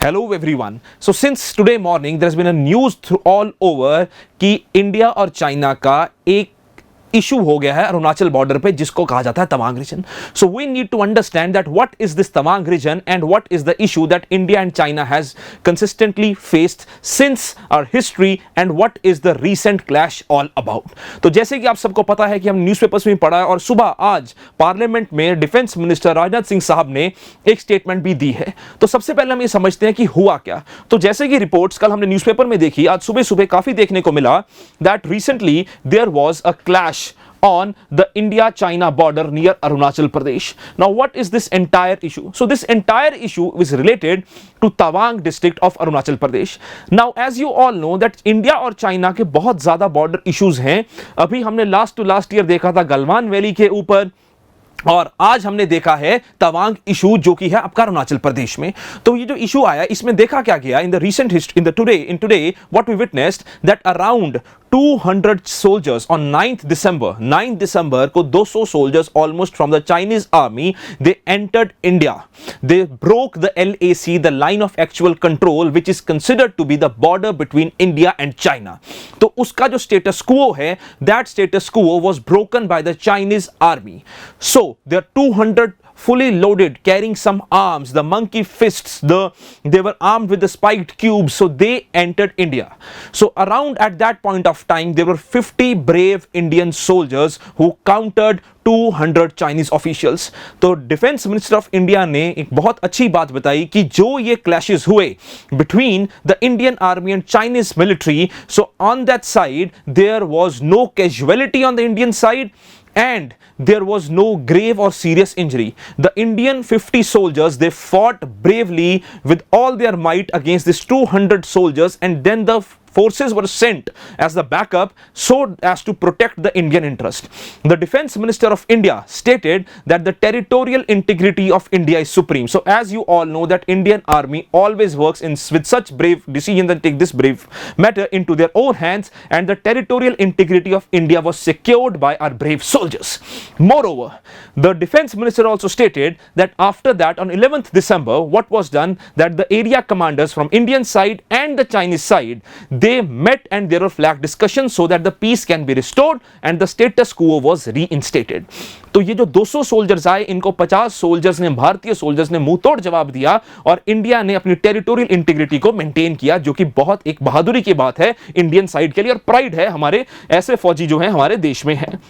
Hello everyone. So since today morning there has been a news through all over कि India और China का एक issue हो गया है अरुणाचल बॉर्डर पे जिसको कहा जाता है Tawang region. So we need to understand that what is this Tawang region and what is the issue that India and China has consistently faced since our history and what is the recent clash all about. तो जैसे कि आप सबको पता है कि हम newspapers में पढ़ा है और सुबह आज पार्लियामेंट में डिफेंस मिनिस्टर राजनाथ सिंह साहब ने एक स्टेटमेंट भी दी है. तो सबसे पहले हम ये समझते हैं कि हुआ क्या. तो जैसे कि रिपोर्ट्स कल हमने न्यूज़पेपर में देखी, आज सुबह सुबह काफी देखने को मिला that recently there was a clash on the India-China border near Arunachal Pradesh. Now, what is this entire issue? So, this entire issue is related to Tawang district of Arunachal Pradesh. Now, as you all know that India और China के बहुत ज़्यादा border issues हैं. अभी हमने last year देखा था Galwan valley के ऊपर और आज हमने देखा है तवांग इशू जो कि है आपका अरुणाचल प्रदेश में. तो ये जो इशू आया इसमें देखा क्या गया in the recent history in today what we witnessed that around 200 soldiers on 9th December को 200 soldiers almost from the Chinese army they entered India. They broke the LAC, the line of actual control, which is considered to be the border between India and China. तो उसका जो status quo है, that status quo was broken by the Chinese army. So there are 200 fully loaded, carrying some arms, the monkey fists, they were armed with the spiked cubes, so they entered India. So around at that point of time, there were 50 brave Indian soldiers who countered 200 Chinese officials. तो defence minister of India ने एक बहुत अच्छी बात बताई कि जो ये क्लैशेस हुए between the Indian army and Chinese military, so on that side there was no casualty on the Indian side and there was no grave or serious injury. The Indian 50 soldiers, they fought bravely with all their might against these 200 soldiers, and then the forces were sent as the backup so as to protect the Indian interest. The defense minister of India stated that the territorial integrity of India is supreme. So as you all know that Indian army always works with such brave decisions and take this brave matter into their own hands, and the territorial integrity of India was secured by our brave soldiers. Moreover, the defense minister also stated that after that on 11th December what was done, that the area commanders from Indian side and the Chinese side, they met and there were flag discussions so that the peace can be restored and the status quo was reinstated. तो ये जो 200 soldiers आए इनको 50 soldiers ने, भारतीय soldiers ने मुंह तोड़ जवाब दिया और इंडिया ने अपनी टेरिटोरियल इंटीग्रिटी को मेंटेन किया, जो कि बहुत एक बहादुरी की बात है इंडियन साइड के लिए और प्राइड है हमारे ऐसे फौजी जो हैं हमारे देश में हैं.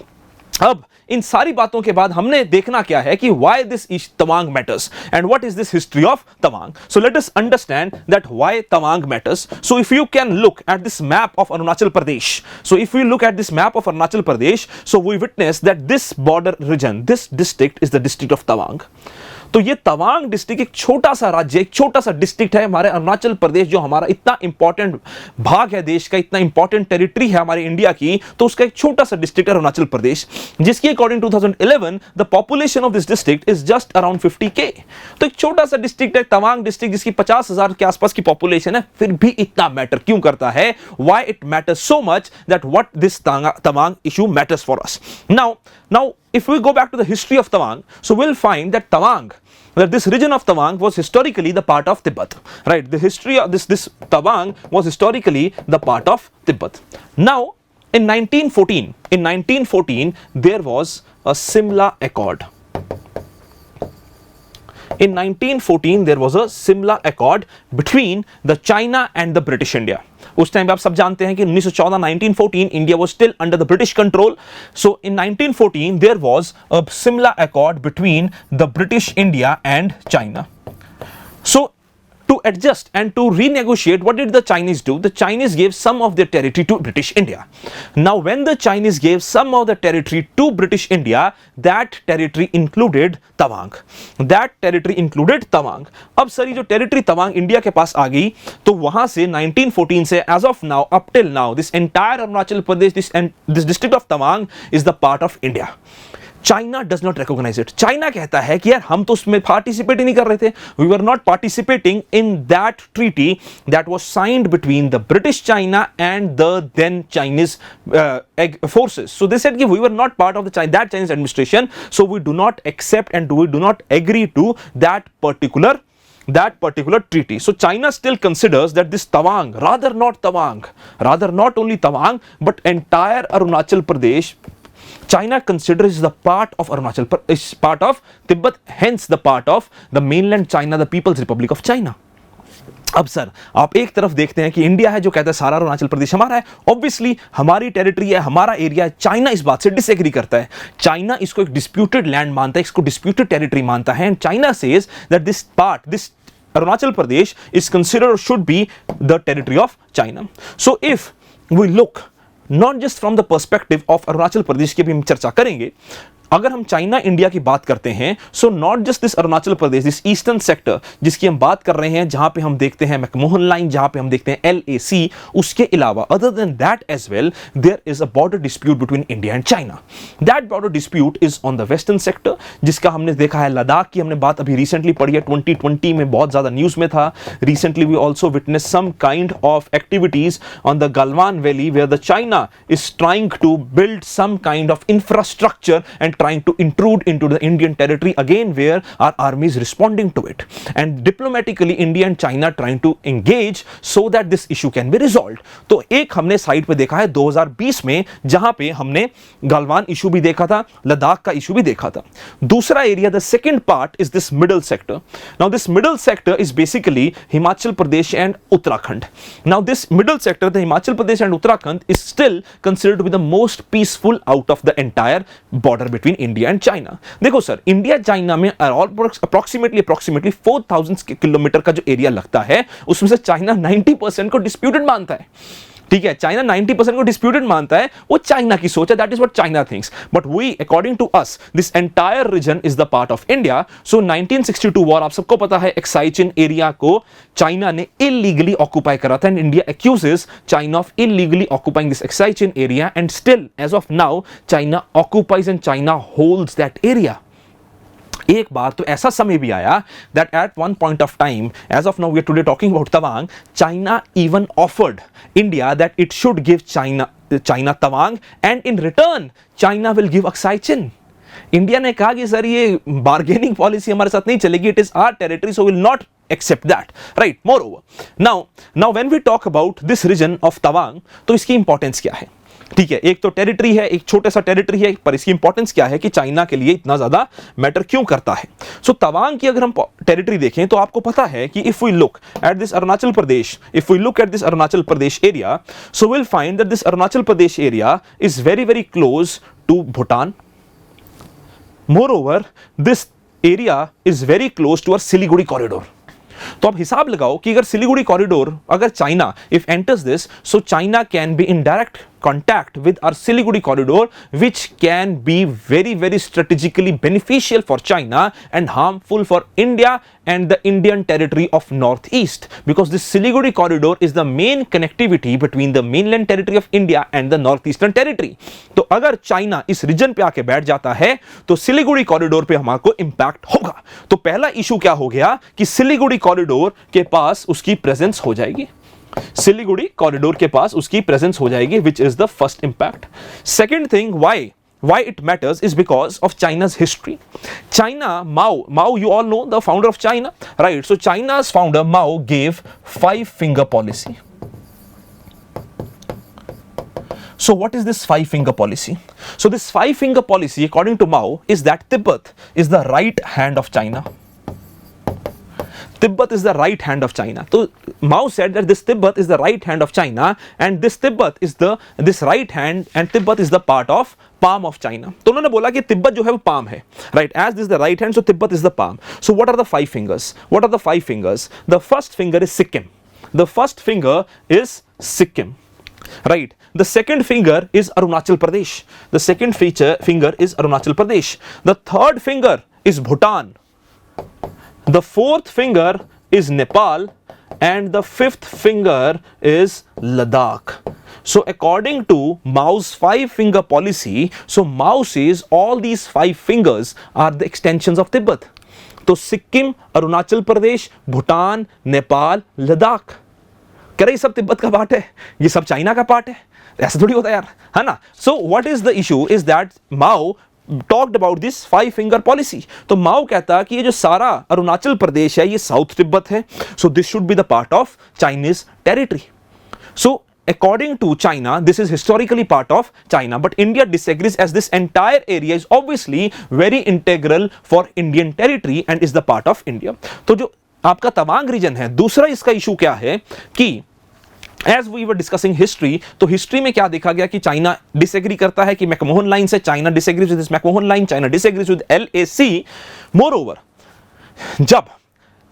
अब इन सारी बातों के बाद हमने देखना क्या है कि why this is Tawang matters and what is this history of Tawang. So let us understand that why Tawang matters. So if you can look at this map of Arunachal Pradesh, so if we look at this map of Arunachal Pradesh, so we witness that this border region, this district is the district of Tawang. तो ये Tawang district एक छोटा सा राज्य, एक छोटा सा district है हमारे अरुणाचल प्रदेश, जो हमारा इतना इंपॉर्टेंट भाग है देश का, इतना इंपॉर्टेंट टेरिटरी है हमारे इंडिया की, तो उसका एक छोटा सा डिस्ट्रिक्ट है अरुणाचल प्रदेश, जिसकी according 2011 the population of this district is just around 50K. तो एक छोटा सा डिस्ट्रिक्ट है तवांग डिस्ट्रिक्ट जिसकी 50,000 के आसपास की पॉपुलेशन है, फिर भी इतना मैटर क्यों करता है? Why it matters so much that what this Tawang issue matters for us. Now if we go back to the history of Tawang, so we'll find that this region of Tawang was historically the part of Tibet, right? The history of this Tawang was historically the part of Tibet. Now in 1914 there was a Simla Accord. In 1914 there was a Simla Accord between the China and the British India. उस time पे आप सब जानते हैं कि 1914 India was still under the British control. So in 1914 there was a similar accord between the British India and China. So to adjust and to renegotiate, what did the Chinese do? The Chinese gave some of their territory to British India. Now when the Chinese gave some of the territory to British India, that territory included Tawang. अब sir ये जो territory Tawang India के पास आ गई, तो वहां से 1914 से as of now up till now this entire Arunachal Pradesh, this district of Tawang is the part of India. China does not recognize it. China कहता है कि यार हम तो उसमें पार्टिसिपेट ही नहीं कर रहे थे. We were not participating in that treaty that was signed between the British China and the then Chinese forces. So they said कि we were not part of that Chinese administration. So we do not accept and we do not agree to that particular that particular treaty. So China still considers that this Tawang, rather not only Tawang, but entire Arunachal Pradesh, China considers the part of is part of Tibet, hence the part of the mainland China, the People's Republic of China. अब sir आप एक तरफ देखते हैं कि India है जो कहता है सारा अरुणाचल प्रदेश हमारा है, ऑब्वियसली हमारी टेरिटरी है, हमारा एरिया है. चाइना इस बात से डिसएग्री करता है. चाइना इसको एक डिस्प्यूटेड लैंड मानता है, इसको डिस्प्यूटेड टेरिटरी मानता है. And China says that this Arunachal Pradesh is considered or should be the territory of China. So if we look not just from the perspective of Arunachal Pradesh की भी हम चर्चा करेंगे, अगर हम चाइना इंडिया की बात करते हैं, so not just this Arunachal Pradesh, this eastern sector जिसकी हम बात कर रहे हैं, जहां पे हम देखते हैं मैकमोहन लाइन, जहां पे हम देखते हैं LAC, उसके अलावा other than that as well there is a border dispute between India and China. That border dispute is on the western sector, जिसका हमने देखा है. लद्दाख की हमने बात अभी रिसेंटली पढ़ी है, 2020 में बहुत ज्यादा न्यूज में था. Recently we also witness some kind of activities on the Galwan valley where the China is trying to build some kind of infrastructure and trying to intrude into the Indian territory again, where our army is responding to it, and diplomatically India and China trying to engage so that this issue can be resolved. तो एक हमने side पे देखा है 2020 में, जहां पे हमने गलवान इशू भी देखा था, लद्दाख का इशू भी देखा था. दूसरा area, the second part is this middle sector. Now this middle sector is basically Himachal Pradesh and Uttarakhand. Now this middle sector, the Himachal Pradesh and Uttarakhand, is still considered to be the most peaceful out of the entire border between India and China. देखो sir, India China में approximately 4000 kilometre का जो area लगता है, उसमें से China 90% को disputed मानता है. ठीक है, चाइना 90% को डिस्प्यूटेड मानता है, वो चाइना की सोच है, that is what China thinks. But we, according to us, this entire reason is the part of India. So 1962 war, आप सबको पता है, एक्साइचिन एरिया को चाइना ने इलीगली ऑक्यूपाई करा था, and India accuses China of illegally occupying this एक्साइचिन area, and still as of now China occupies and China holds that area. एक बार तो ऐसा समय भी आया that at one point of time, as of now we are today talking about Tawang, China even offered India that it should give China Tawang, and in return China will give Aksai Chin. India ने कहा कि sir ये bargaining policy हमारे साथ नहीं चलेगी, it is our territory, so will not accept that, right? Moreover, now when we talk about this region of Tawang, तो इसकी इंपॉर्टेंस क्या है? ठीक है, एक तो टेरिटरी है, एक छोटा सा टेरिटरी है, पर इसकी इंपॉर्टेंस क्या है कि चाइना के लिए इतना ज्यादा मैटर क्यों करता है? सो तवांग की अगर हम टेरिटरी देखें तो आपको पता है कि if we look at this Arunachal Pradesh area, so will find that this Arunachal Pradesh area is very very close to Bhutan. Moreover, this area is very close to our Siliguri corridor. तो आप हिसाब लगाओ कि अगर सिलीगुड़ी कॉरिडोर, अगर China if enters this, so China can be in direct contact with our Siliguri corridor, which can be very very strategically beneficial for China and harmful for India and the Indian territory of northeast, because this Siliguri corridor is the main connectivity between the mainland territory of India and the northeastern territory. तो अगर China इस reason पे आके बैठ जाता है तो Siliguri corridor पे हमारे इंपैक्ट होगा. तो पहला इशू क्या हो गया कि सिलीगुड़ी कॉरिडोर के पास उसकी प्रेजेंस हो जाएगी, सिलीगुड़ी कॉरिडोर के पास उसकी प्रेजेंस हो जाएगी, which is the first impact. Second thing, why it matters is because of China's history. China, Mao, you all know the founder of China, right? So China's founder Mao gave 5-finger policy. So what is this 5-finger policy? So this 5-finger policy, according to Mao, is that Tibet is the right hand of China. Tibet is the right hand of China. So Mao said that this Tibet is the right hand of China, and this Tibet is this right hand, and Tibet is the part of palm of China. तो उन्होंने बोला कि तिब्बत जो है वो palm है, right? As this is the right hand, so Tibet is the palm. So what are the 5 fingers? What are the 5 fingers? The first finger is Sikkim. The first finger is Sikkim, right? The second finger is Arunachal Pradesh. The second finger is Arunachal Pradesh. The third finger is Bhutan. The fourth finger is Nepal, and the fifth finger is Ladakh. So according to Mao's 5-finger policy, so Mao says all these 5 fingers are the extensions of Tibet. तो सिक्किम, अरुणाचल प्रदेश, भूटान, नेपाल, लद्दाख, कह रहे सब तिब्बत का part है, ये सब China का part है. ऐसा थोड़ी होता है यार, है ना? So what is the issue is that Mao talked about this 5 finger policy. तो माओ कहता कि ये जो सारा अरुणाचल प्रदेश है ये साउथ तिब्बत है, so this should be the part of Chinese territory. So according to China, this is historically part of China, but India disagrees as this entire area is obviously very integral for Indian territory and is the part of India. तो जो आपका Tawang reason है, दूसरा इसका issue क्या है कि as we were discussing history, तो हिस्ट्री में क्या देखा गया कि चाइना डिसएग्री करता है कि मैकमोहन लाइन से, China disagrees with this McMahon line, China disagrees with LAC. More over, जब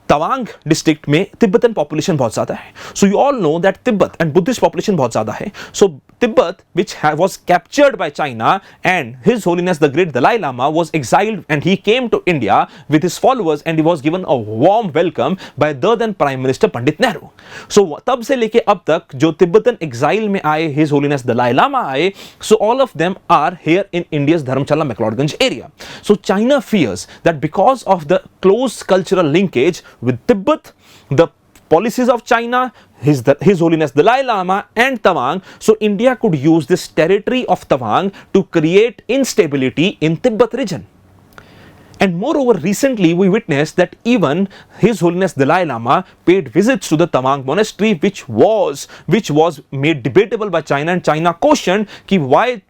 तवांग डिस्ट्रिक्ट में तिब्बतन पॉपुलेशन बहुत ज्यादा है, so you all know that Tibet and Buddhist population बहुत ज्यादा है. सो Tibet which was captured by China and His Holiness the Great Dalai Lama was exiled and he came to India with his followers and he was given a warm welcome by the then Prime Minister Pandit Nehru. So तब से लेके अब तक जो Tibetan exile में आए His Holiness Dalai Lama आए, so all of them are here in India's Dharamchala McLeodganj area. So China fears that because of the close cultural linkage with Tibet, the policies of China, His Holiness Dalai Lama and Tawang, so India could use this territory of Tawang to create instability in Tibet region. And moreover, recently we witnessed that even His Holiness Dalai Lama paid visits to the Tawang monastery, which was made debatable by China, and China questioned कि why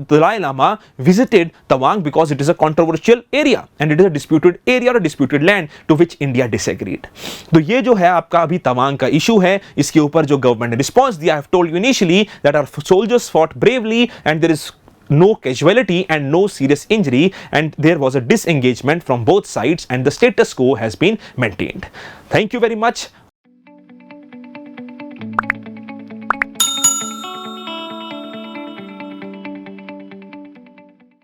Dalai Lama visited Tawang, because it is a controversial area and it is a disputed area or a disputed land, to which India disagreed. तो ये जो है आपका अभी तवांग का issue है, इसके ऊपर जो गवर्नमेंट ने रिस्पॉन्स दिया, I have told you initially that our soldiers fought bravely and there is no casualty and no serious injury, and there was a disengagement from both sides and the status quo has been maintained. Thank you very much.